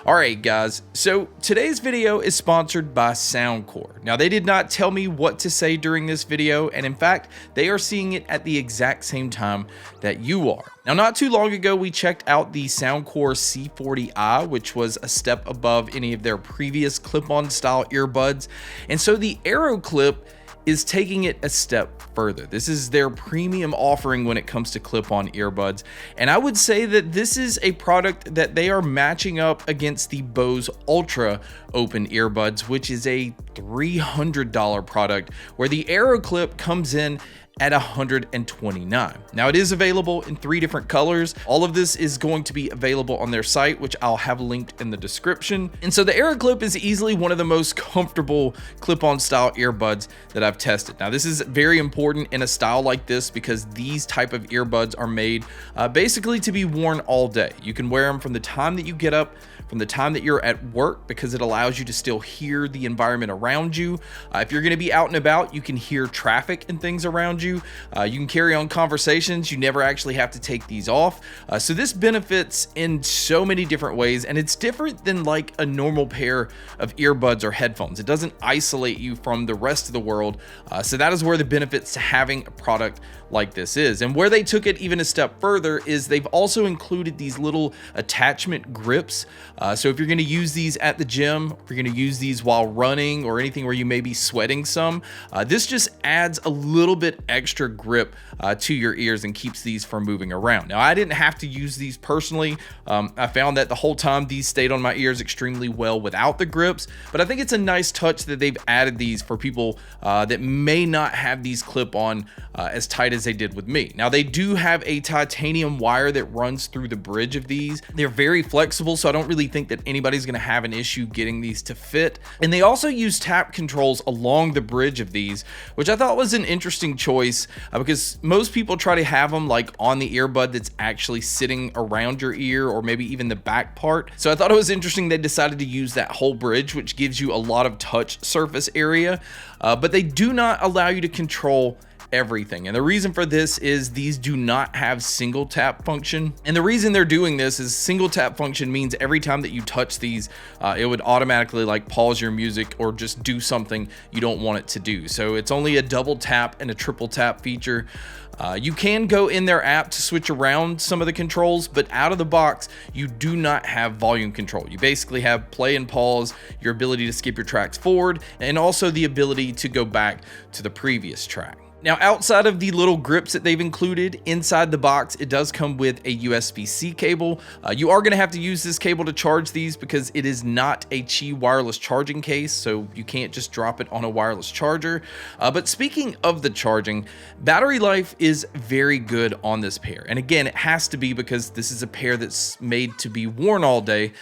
Alright guys, so today's video is sponsored by Soundcore. Now they did not tell me what to say during this video, and in fact, they are seeing it at the exact same time that you are. Now not too long ago, we checked out the Soundcore C40i, which was a step above any of their previous clip-on style earbuds, and so the AeroClip is taking it a step further. This is their premium offering when it comes to clip-on earbuds, and I would say that this is a product that they are matching up against the Bose Ultra open earbuds, which is a $300 product, where the AeroClip comes in at $129. Now it is available in 3 different colors. All of this is going to be available on their site, which I'll have linked in the description. And so the AeroClip is easily one of the most comfortable clip-on style earbuds that I've tested. Now this is very important in a style like this because these type of earbuds are made basically to be worn all day. You can wear them from the time that you get up, from the time that you're at work, because it allows you to still hear the environment around you. If you're gonna be out and about, you can hear traffic and things around you. You can carry on conversations. You never actually have to take these off. So this benefits in so many different ways, and it's different than like a normal pair of earbuds or headphones. It doesn't isolate you from the rest of the world. So that is where the benefits to having a product like this is. And where they took it even a step further is they've also included these little attachment grips. So if you're going to use these at the gym, if you're going to use these while running or anything where you may be sweating some, this just adds a little bit extra grip to your ears and keeps these from moving around. Now I didn't have to use these personally. I found that the whole time these stayed on my ears extremely well without the grips, but I think it's a nice touch that they've added these for people that may not have these clip on as tight as they did with me. Now they do have a titanium wire that runs through the bridge of these. They're very flexible, so I don't really think that anybody's gonna have an issue getting these to fit. And they also use tap controls along the bridge of these, which I thought was an interesting choice because most people try to have them like on the earbud that's actually sitting around your ear or maybe even the back part. So I thought it was interesting they decided to use that whole bridge, which gives you a lot of touch surface area, but they do not allow you to control everything. And the reason for this is these do not have single tap function. And the reason they're doing this is single tap function means every time that you touch these, it would automatically like pause your music or just do something you don't want it to do. So it's only a double tap and a triple tap feature. You can go in their app to switch around some of the controls, but out of the box, you do not have volume control. You basically have play and pause, your ability to skip your tracks forward, and also the ability to go back to the previous track. Now, outside of the little grips that they've included inside the box, it does come with a USB-C cable. You are going to have to use this cable to charge these because it is not a Qi wireless charging case, so you can't just drop it on a wireless charger. But speaking of the charging, battery life is very good on this pair. And again, it has to be because this is a pair that's made to be worn all day.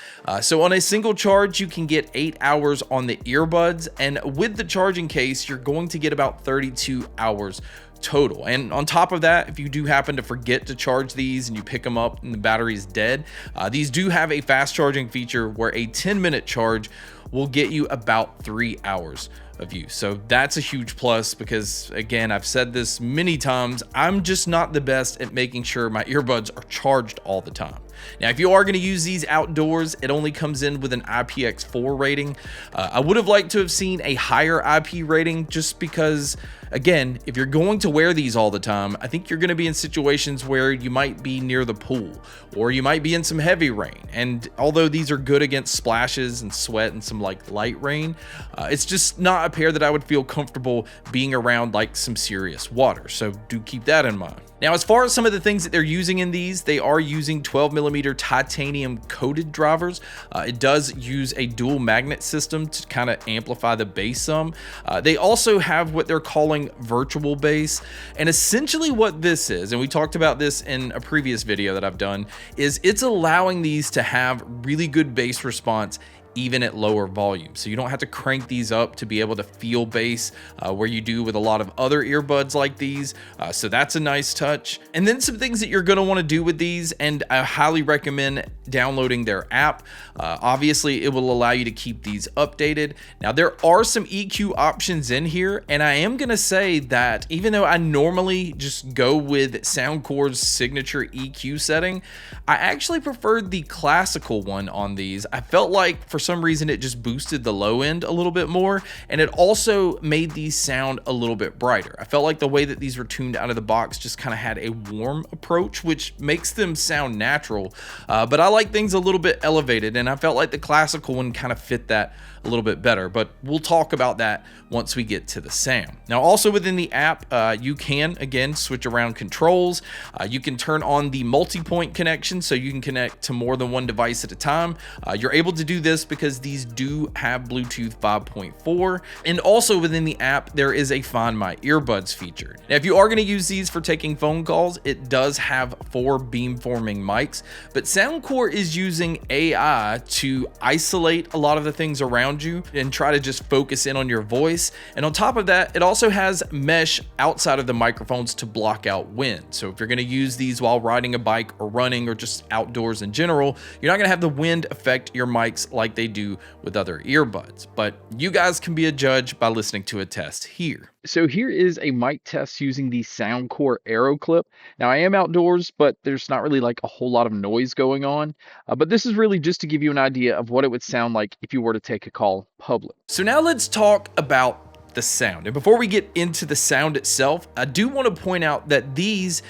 So on a single charge, you can get 8 hours on the earbuds, and with the charging case, you're going to get about 32 hours total. And on top of that, if you do happen to forget to charge these and you pick them up and the battery is dead, these do have a fast charging feature where a 10-minute charge will get you about 3 hours of use. So that's a huge plus because, again, I've said this many times, I'm just not the best at making sure my earbuds are charged all the time. Now, if you are going to use these outdoors, it only comes in with an IPX4 rating. I would have liked to have seen a higher IP rating just because, again, if you're going to wear these all the time, I think you're going to be in situations where you might be near the pool or you might be in some heavy rain. And although these are good against splashes and sweat and some like light rain, it's just not a pair that I would feel comfortable being around like some serious water. So do keep that in mind. Now, as far as some of the things that they're using in these, they are using 12mm titanium coated drivers. It does use a dual magnet system to kind of amplify the bass some. They also have what they're calling virtual bass. And essentially what this is, and we talked about this in a previous video that I've done, is it's allowing these to have really good bass response even at lower volume. So you don't have to crank these up to be able to feel bass where you do with a lot of other earbuds like these. So that's a nice touch. And then some things that you're going to want to do with these, and I highly recommend downloading their app. Obviously, it will allow you to keep these updated. Now, there are some EQ options in here, and I am going to say that even though I normally just go with Soundcore's signature EQ setting, I actually preferred the classical one on these. I felt like for some reason it just boosted the low end a little bit more, and it also made these sound a little bit brighter. I felt like the way that these were tuned out of the box just kind of had a warm approach, which makes them sound natural, but I like things a little bit elevated, and I felt like the classical one kind of fit that a little bit better, but we'll talk about that once we get to the sound. Now, also within the app, you can, again, switch around controls. You can turn on the multi-point connection, so you can connect to more than one device at a time. You're able to do this because these do have Bluetooth 5.4, and also within the app, there is a Find My Earbuds feature. Now, if you are going to use these for taking phone calls, it does have 4 beamforming mics, but Soundcore is using AI to isolate a lot of the things around you and try to just focus in on your voice. And on top of that, it also has mesh outside of the microphones to block out wind. So if you're going to use these while riding a bike or running or just outdoors in general, you're not going to have the wind affect your mics like they do with other earbuds. But you guys can be a judge by listening to a test here. So here is a mic test using the Soundcore AeroClip. Now, I am outdoors, but there's not really like a whole lot of noise going on. But this is really just to give you an idea of what it would sound like if you were to take a call public. So now let's talk about the sound. And before we get into the sound itself, I do want to point out that these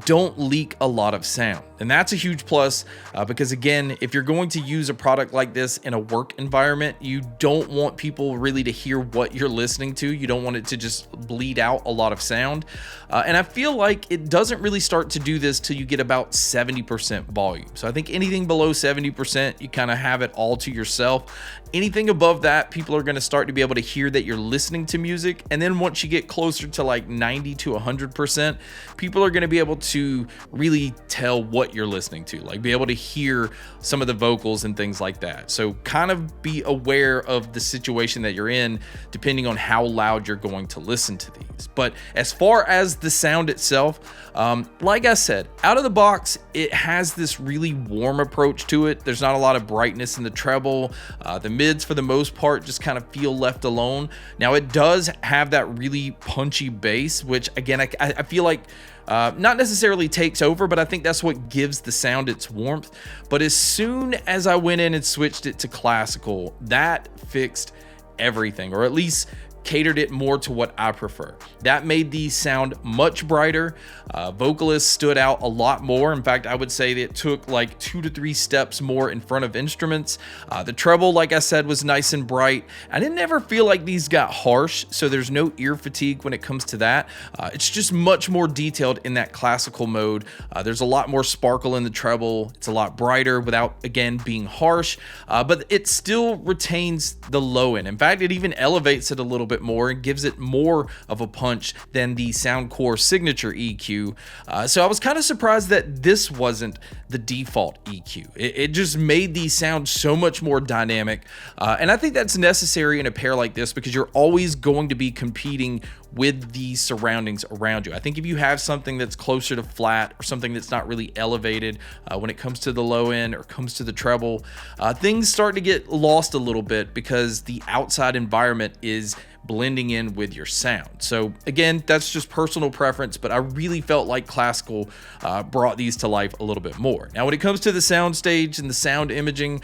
don't leak a lot of sound. And that's a huge plus because, again, if you're going to use a product like this in a work environment, you don't want people really to hear what you're listening to. You don't want it to just bleed out a lot of sound. And I feel like it doesn't really start to do this till you get about 70% volume. So I think anything below 70%, you kind of have it all to yourself. Anything above that, people are going to start to be able to hear that you're listening to music. And then once you get closer to like 90 to 100%, people are going to be able to really tell what you're listening to, like be able to hear some of the vocals and things like that. So kind of be aware of the situation that you're in, depending on how loud you're going to listen to these. But as far as the sound itself, like I said, out of the box, it has this really warm approach to it. There's not a lot of brightness in the treble. The mids, for the most part, just kind of feel left alone. Now, it does have that really punchy bass, which, again, I feel like not necessarily takes over, but I think that's what gives the sound its warmth. But as soon as I went in and switched it to classical, that fixed everything, or at least catered it more to what I prefer. That made these sound much brighter. Vocalists stood out a lot more. In fact, I would say that it took like 2 to 3 steps more in front of instruments. The treble, like I said, was nice and bright. I didn't ever feel like these got harsh, so there's no ear fatigue when it comes to that. It's just much more detailed in that classical mode. There's a lot more sparkle in the treble. It's a lot brighter without, again, being harsh, but it still retains the low end. In fact, it even elevates it a little bit more and gives it more of a punch than the Soundcore signature EQ. So I was kind of surprised that this wasn't the default EQ. It just made these sound so much more dynamic. And I think that's necessary in a pair like this because you're always going to be competing with the surroundings around you. I think if you have something that's closer to flat or something that's not really elevated when it comes to the low end or comes to the treble, things start to get lost a little bit because the outside environment is blending in with your sound. So again, that's just personal preference, but I really felt like classical brought these to life a little bit more. Now, when it comes to the sound stage and the sound imaging,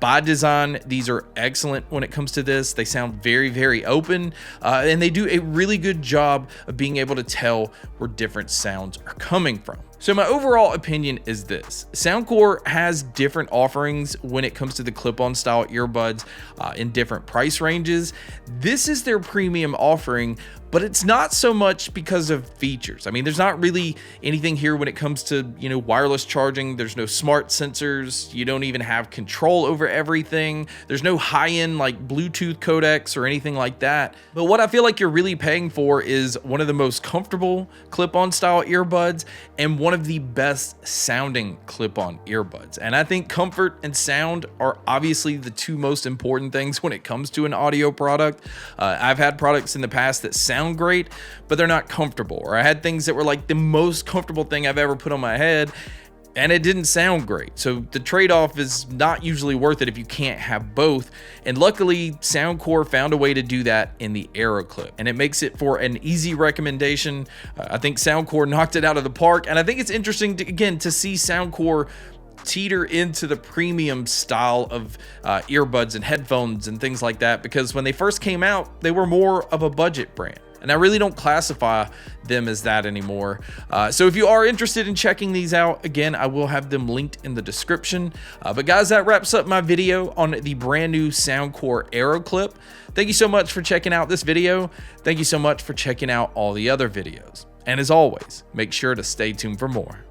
by design, these are excellent when it comes to this. They sound very, very open, and they do a really good job of being able to tell where different sounds are coming from. So my overall opinion is this: Soundcore has different offerings when it comes to the clip-on style earbuds in different price ranges. This is their premium offering, but it's not so much because of features. I mean, there's not really anything here when it comes to, wireless charging. There's no smart sensors. You don't even have control over everything. There's no high-end like Bluetooth codecs or anything like that. But what I feel like you're really paying for is one of the most comfortable clip-on style earbuds and one of the best sounding clip-on earbuds. And I think comfort and sound are obviously the two most important things when it comes to an audio product. I've had products in the past that sound great, but they're not comfortable. Or I had things that were like the most comfortable thing I've ever put on my head, and it didn't sound great. So the trade-off is not usually worth it if you can't have both. And luckily, Soundcore found a way to do that in the AeroClip, and it makes it for an easy recommendation. I think Soundcore knocked it out of the park, and I think it's interesting to see Soundcore teeter into the premium style of earbuds and headphones and things like that, because when they first came out, they were more of a budget brand. And I really don't classify them as that anymore. So if you are interested in checking these out, again, I will have them linked in the description. But guys, that wraps up my video on the brand new Soundcore AeroClip. Thank you so much for checking out this video. Thank you so much for checking out all the other videos. And as always, make sure to stay tuned for more.